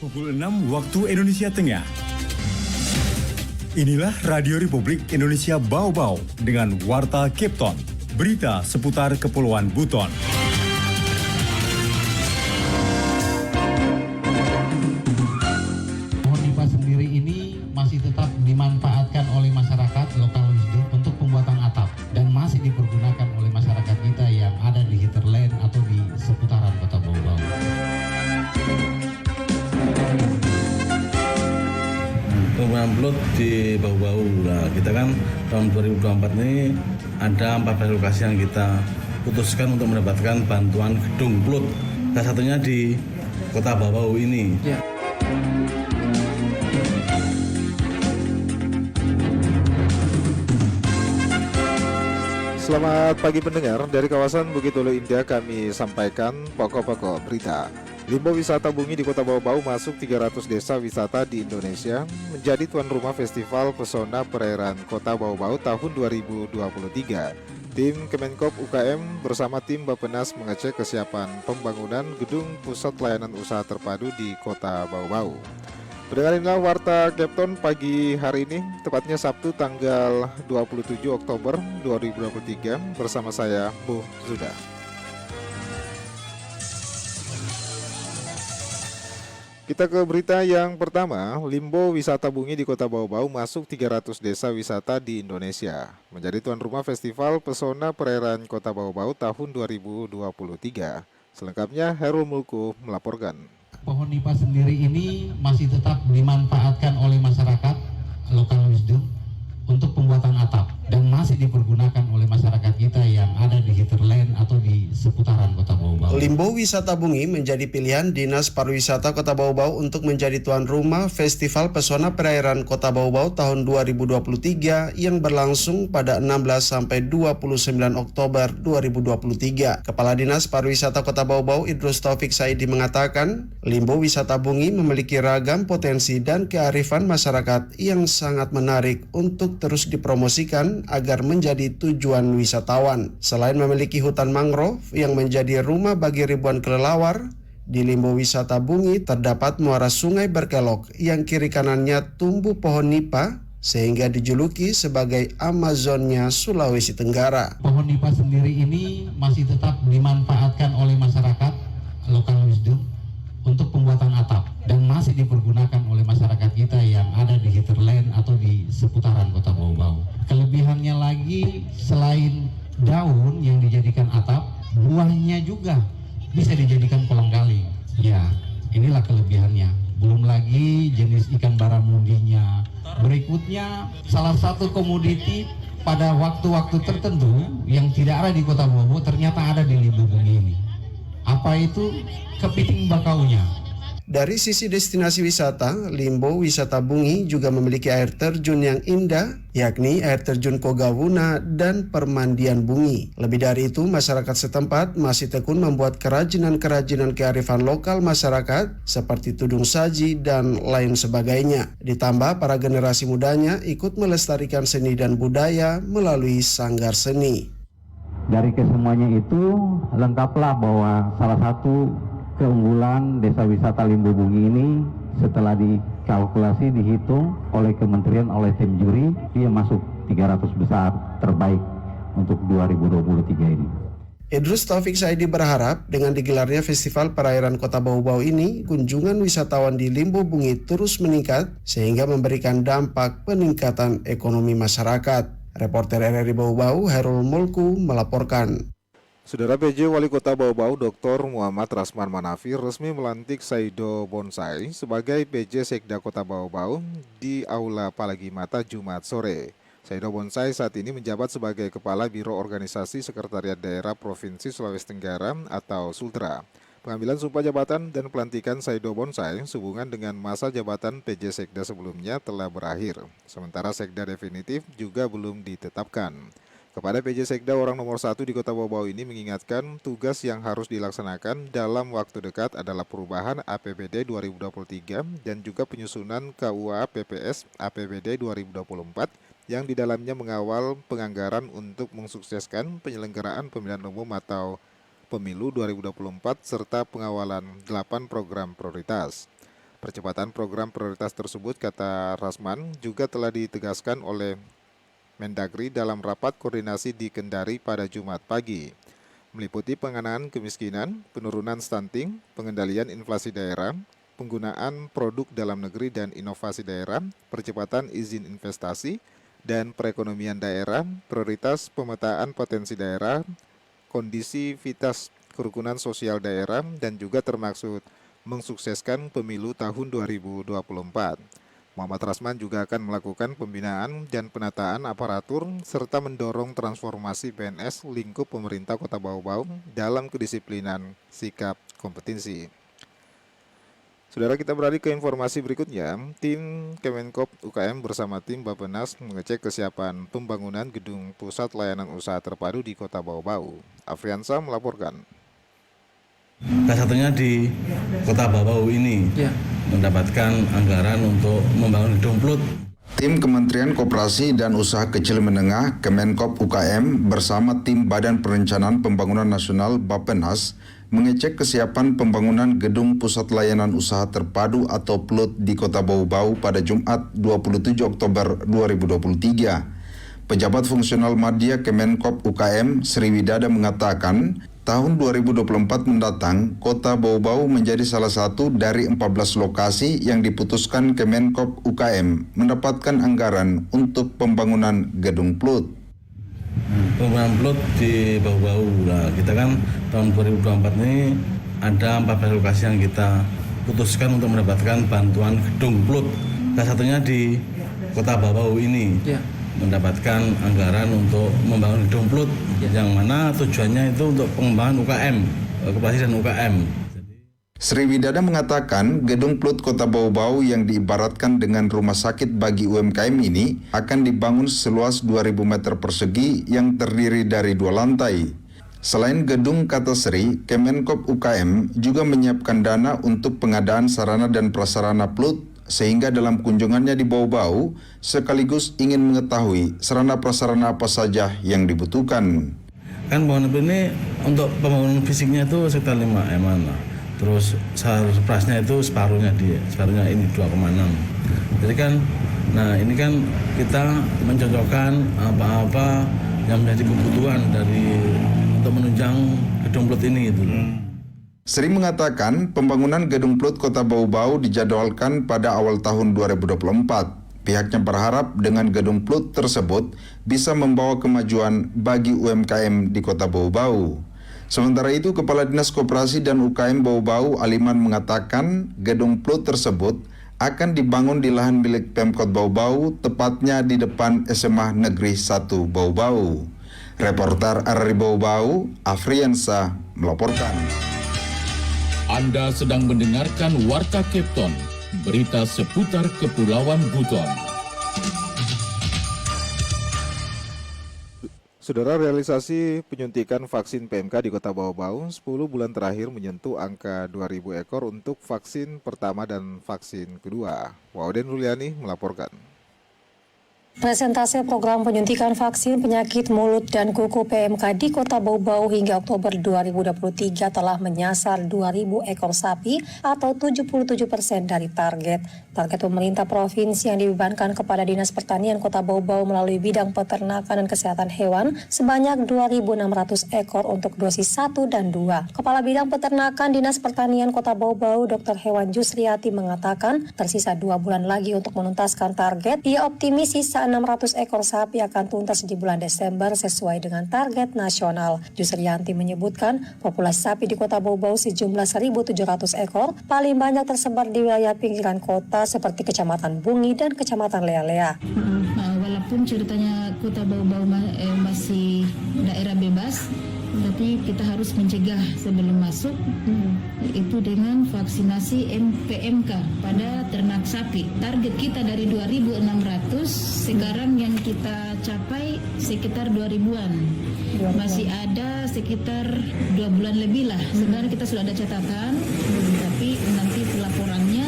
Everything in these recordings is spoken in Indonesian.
Pukul 6 waktu Indonesia Tengah. Inilah Radio Republik Indonesia Bau-Bau dengan Warta Kepton. Berita seputar Kepulauan Buton. Pohon nipah sendiri ini masih tetap dimanfaatkan oleh masyarakat lokal wisdom untuk pembuatan atap dan masih dipergunakan oleh masyarakat kita yang ada di hinterland atau di seputaran Kota Bau-Bau. Penggunaan plot di Bau-Bau. Nah, kita kan tahun 2024 ini ada 14 lokasi yang kita putuskan untuk mendapatkan bantuan gedung plot. Salah satunya di Kota Bau-Bau ini. Ya. Selamat pagi pendengar, dari kawasan Bukit Ulu Indah kami sampaikan pokok-pokok berita. Limbo Wisata Bungi di Kota Bau-Bau masuk 300 desa wisata di Indonesia menjadi tuan rumah Festival Pesona Perairan Kota Bau-Bau tahun 2023. Tim Kemenkop UKM bersama tim Bappenas mengecek kesiapan pembangunan gedung pusat pelayanan usaha terpadu di Kota Bau-Bau. Pendengar, inilah Warta Kepton pagi hari ini, tepatnya Sabtu tanggal 27 Oktober 2023 bersama saya, Bu Zuda. Kita ke berita yang pertama. Limbo Wisata Bungi di Kota Bau-Bau masuk 300 desa wisata di Indonesia menjadi tuan rumah Festival Pesona Perairan Kota Bau-Bau tahun 2023. Selengkapnya Herul Mulku melaporkan. Pohon nipah sendiri ini masih tetap dimanfaatkan oleh masyarakat lokal wisdom untuk pembuatan atap dan masih dipergunakan oleh masyarakat kita yang ada di hinterland atau di seputaran Kota Bau-Bau. Limbo Wisata Bungi menjadi pilihan Dinas Pariwisata Kota Bau-Bau untuk menjadi tuan rumah Festival Pesona Perairan Kota Bau-Bau tahun 2023 yang berlangsung pada 16 sampai 29 Oktober 2023. Kepala Dinas Pariwisata Kota Bau-Bau Idrus Taufik Saidi mengatakan, Limbo Wisata Bungi memiliki ragam potensi dan kearifan masyarakat yang sangat menarik untuk terus dipromosikan agar menjadi tujuan wisatawan. Selain memiliki hutan mangrove yang menjadi rumah bagi ribuan kelelawar, di Limbo Wisata Bungi terdapat muara sungai berkelok yang kiri kanannya tumbuh pohon nipah sehingga dijuluki sebagai Amazonnya Sulawesi Tenggara. Pohon nipah sendiri ini masih tetap dimanfaatkan oleh masyarakat lokal wisdom untuk pembuatan atap dan masih dipergunakan oleh masyarakat kita yang ada di hinterland atau di seputaran Kota Bau-Bau. Kelebihannya lagi, selain daun yang dijadikan atap, buahnya juga bisa dijadikan kolang kaling. Ya, inilah kelebihannya. Belum lagi jenis ikan baramundinya. Berikutnya, salah satu komoditi pada waktu-waktu tertentu yang tidak ada di Kota Bau-Bau ternyata ada di Limbo Bungi ini. Apa itu? Kepiting bakaunya. Dari sisi destinasi wisata, Limbo Wisata Bungi juga memiliki air terjun yang indah, yakni air terjun Kogawuna dan Permandian Bungi. Lebih dari itu, masyarakat setempat masih tekun membuat kerajinan-kerajinan kearifan lokal masyarakat seperti tudung saji dan lain sebagainya. Ditambah para generasi mudanya ikut melestarikan seni dan budaya melalui sanggar seni. Dari kesemuanya itu, lengkaplah bahwa salah satu keunggulan desa wisata Limbo Bungi ini setelah dikalkulasi, dihitung oleh kementerian, oleh tim juri, dia masuk 300 besar terbaik untuk 2023 ini. Idrus Taufik Saidi berharap dengan digelarnya Festival Perairan Kota Bau-Bau ini, kunjungan wisatawan di Limbo Bungi terus meningkat sehingga memberikan dampak peningkatan ekonomi masyarakat. Reporter RRI Bau-Bau, Herul Mulku melaporkan. Saudara PJ Wali Kota Bau-Bau Dr. Muhammad Rasman Manafir resmi melantik Saido Bonsai sebagai PJ Sekda Kota Bau-Bau di Aula Palagimata Jumat sore. Saido Bonsai saat ini menjabat sebagai Kepala Biro Organisasi Sekretariat Daerah Provinsi Sulawesi Tenggara atau Sultra. Pengambilan sumpah jabatan dan pelantikan Saido Bonsai sehubungan dengan masa jabatan PJ Sekda sebelumnya telah berakhir. Sementara Sekda definitif juga belum ditetapkan. Kepada PJ Sekda orang nomor 1 di Kota Bau-Bau ini mengingatkan tugas yang harus dilaksanakan dalam waktu dekat adalah perubahan APBD 2023 dan juga penyusunan KUA PPS APBD 2024 yang di dalamnya mengawal penganggaran untuk mensukseskan penyelenggaraan pemilihan umum atau Pemilu 2024 serta pengawalan 8 program prioritas. Percepatan program prioritas tersebut, kata Rasman, juga telah ditegaskan oleh Mendagri dalam rapat koordinasi di Kendari pada Jumat pagi. Meliputi penanganan kemiskinan, penurunan stunting, pengendalian inflasi daerah, penggunaan produk dalam negeri dan inovasi daerah, percepatan izin investasi, dan perekonomian daerah, prioritas pemetaan potensi daerah, kondisivitas kerukunan sosial daerah, dan juga termaksud mensukseskan pemilu tahun 2024. Muhammad Rasman juga akan melakukan pembinaan dan penataan aparatur serta mendorong transformasi PNS lingkup pemerintah Kota Bau-Bau dalam kedisiplinan sikap kompetensi. Saudara, kita beralih ke informasi berikutnya. Tim Kemenkop UKM bersama tim Bappenas mengecek kesiapan pembangunan gedung pusat layanan usaha terpadu di Kota Bau-Bau. Afriansa melaporkan. Salah satunya di Kota Bau-Bau ini mendapatkan anggaran untuk membangun gedung PLUT. Tim Kementerian Koperasi dan Usaha Kecil Menengah Kemenkop UKM bersama tim Badan Perencanaan Pembangunan Nasional Bappenas mengecek kesiapan pembangunan gedung pusat layanan usaha terpadu atau PLUT di Kota Bau-Bau pada Jumat 27 Oktober 2023. Pejabat fungsional Madya Kemenkop UKM Sriwidada mengatakan, tahun 2024 mendatang, Kota Bau-Bau menjadi salah satu dari 14 lokasi yang diputuskan Kemenkop UKM mendapatkan anggaran untuk pembangunan gedung PLUT. Pembangunan PLUT di Bau-Bau. Nah, kita kan tahun 2024 ini ada 14 lokasi yang kita putuskan untuk mendapatkan bantuan gedung PLUT. Salah satunya di Kota Bau-Bau ini. Mendapatkan anggaran untuk membangun gedung PLUT yang mana tujuannya itu untuk pengembangan UKM, koperasi dan UKM. Sriwidada mengatakan gedung PLUT Kota Bau-Bau yang diibaratkan dengan rumah sakit bagi UMKM ini akan dibangun seluas 2.000 meter persegi yang terdiri dari 2 lantai. Selain gedung, kata Sri, Kemenkop UKM juga menyiapkan dana untuk pengadaan sarana dan prasarana PLUT sehingga dalam kunjungannya di Bau-Bau sekaligus ingin mengetahui sarana-prasarana apa saja yang dibutuhkan. Kan bangunan ini untuk pembangunan fisiknya itu sekitar 5 M. Terus surplusnya itu separuhnya ini 2,6. Jadi kan, nah ini kan kita mencocokkan apa-apa yang menjadi kebutuhan untuk menunjang gedung PLUT ini itu. Sri mengatakan pembangunan gedung PLUT Kota Bau-Bau dijadwalkan pada awal tahun 2024. Pihaknya berharap dengan gedung PLUT tersebut bisa membawa kemajuan bagi UMKM di Kota Bau-Bau. Sementara itu, Kepala Dinas Koperasi dan UKM Bau-Bau Aliman mengatakan gedung PLUT tersebut akan dibangun di lahan milik Pemkot Bau-Bau, tepatnya di depan SMA Negeri 1 Bau-Bau. Reporter RRI Bau-Bau, Afriansa melaporkan. Anda sedang mendengarkan Warta Kepton, berita seputar Kepulauan Buton. Saudara, realisasi penyuntikan vaksin PMK di Kota Bau-Bau 10 bulan terakhir menyentuh angka 2.000 ekor untuk vaksin pertama dan vaksin kedua. Wauden Ruliani melaporkan. Presentase program penyuntikan vaksin penyakit mulut dan kuku PMK di Kota Bau-Bau hingga Oktober 2023 telah menyasar 2.000 ekor sapi atau 77% dari target. Target pemerintah provinsi yang dibebankan kepada Dinas Pertanian Kota Bau-Bau melalui bidang peternakan dan kesehatan hewan sebanyak 2.600 ekor untuk dosis 1 dan 2. Kepala Bidang Peternakan Dinas Pertanian Kota Bau-Bau Dr. Hewan Jusriati mengatakan tersisa 2 bulan lagi untuk menuntaskan target. Ia optimis sisa 600 ekor sapi akan tuntas di bulan Desember sesuai dengan target nasional. Jusrianti menyebutkan populasi sapi di Kota Bau-Bau sejumlah 1.700 ekor, paling banyak tersebar di wilayah pinggiran kota seperti Kecamatan Bungi dan Kecamatan Lea-Lea. Walaupun ceritanya Kota Bau-Bau masih daerah bebas, tapi kita harus mencegah sebelum masuk, yaitu dengan vaksinasi PMK pada ternak sapi. Target kita dari 2.600, sekarang yang kita capai sekitar 2.000-an. Masih ada sekitar 2 bulan lebih lah. Sebenarnya kita sudah ada catatan, tapi nanti pelaporannya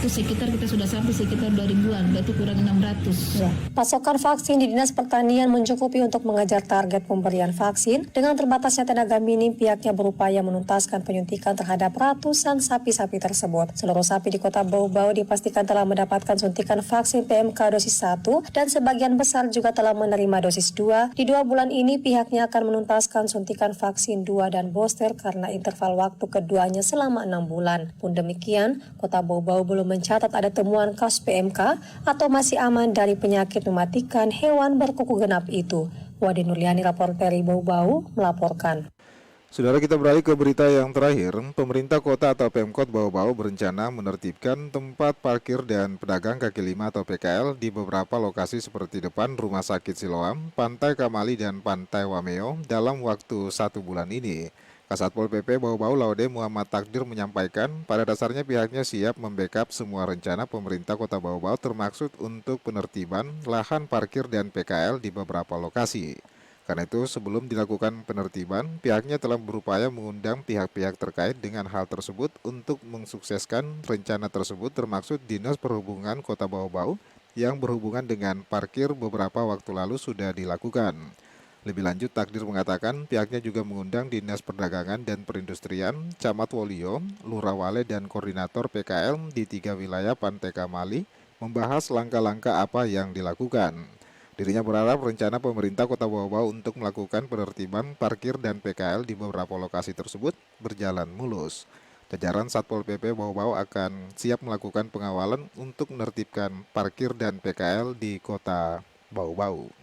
itu sekitar kita sudah sampai sekitar 2.000-an, berarti kurang 600. Ya. Pasokan vaksin di Dinas Pertanian mencukupi untuk mengejar target pemberian vaksin. Dengan terbatasnya tenaga minim, pihaknya berupaya menuntaskan penyuntikan terhadap ratusan sapi-sapi tersebut. Seluruh sapi di Kota Bau-Bau dipastikan telah mendapatkan suntikan vaksin PMK dosis 1 dan sebagian besar juga telah menerima dosis 2. Di 2 bulan ini pihaknya akan menuntaskan suntikan vaksin 2 dan booster karena interval waktu keduanya selama 6 bulan. Pun demikian, Kota Bau-Bau belum mencatat ada temuan kasus PMK atau masih aman dari penyakit mematikan hewan berkuku genap itu. Wadi Nurliani, Raporteri Bau-Bau, melaporkan. Saudara, kita beralih ke berita yang terakhir. Pemerintah kota atau Pemkot Bau-Bau berencana menertibkan tempat parkir dan pedagang kaki lima atau PKL di beberapa lokasi seperti depan Rumah Sakit Siloam, Pantai Kamali, dan Pantai Wameo dalam waktu 1 bulan ini. Kasatpol PP Bau-Bau Laude Muhammad Takdir menyampaikan pada dasarnya pihaknya siap membackup semua rencana pemerintah Kota Bau-Bau termaksud untuk penertiban lahan parkir dan PKL di beberapa lokasi. Karena itu, sebelum dilakukan penertiban, pihaknya telah berupaya mengundang pihak-pihak terkait dengan hal tersebut untuk mensukseskan rencana tersebut termaksud Dinas Perhubungan Kota Bau-Bau yang berhubungan dengan parkir beberapa waktu lalu sudah dilakukan. Lebih lanjut, Takdir mengatakan pihaknya juga mengundang Dinas Perdagangan dan Perindustrian, Camat Wolio, Lurah Wale, dan Koordinator PKL di 3 wilayah Pantai Kamali membahas langkah-langkah apa yang dilakukan. Dirinya berharap rencana pemerintah Kota Bau-Bau untuk melakukan penertiban parkir dan PKL di beberapa lokasi tersebut berjalan mulus. Jajaran Satpol PP Bau-Bau akan siap melakukan pengawalan untuk menertibkan parkir dan PKL di Kota Bau-Bau.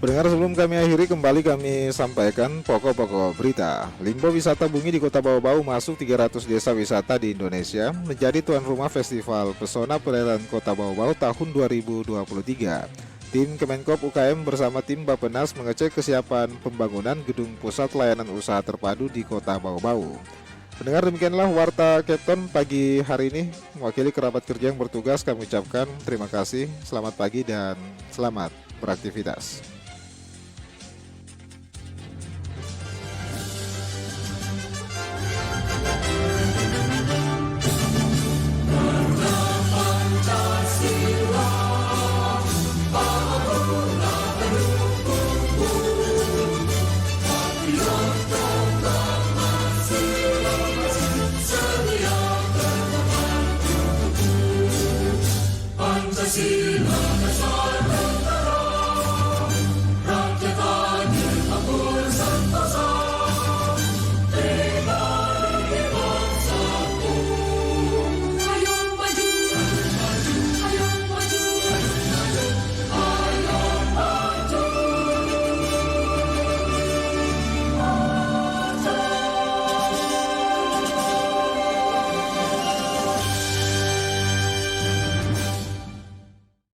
Pendengar, sebelum kami akhiri, kami sampaikan pokok-pokok berita. Limbo Wisata Bungi di Kota Bau-Bau masuk 300 desa wisata di Indonesia menjadi tuan rumah Festival Pesona Perairan Kota Bau-Bau tahun 2023. Tim Kemenkop UKM bersama tim Bappenas mengecek kesiapan pembangunan gedung pusat layanan usaha terpadu di Kota Bau-Bau. Pendengar, demikianlah Warta Kepton pagi hari ini. Mewakili kerabat kerja yang bertugas, kami ucapkan terima kasih, selamat pagi, dan selamat beraktivitas. Pancasila.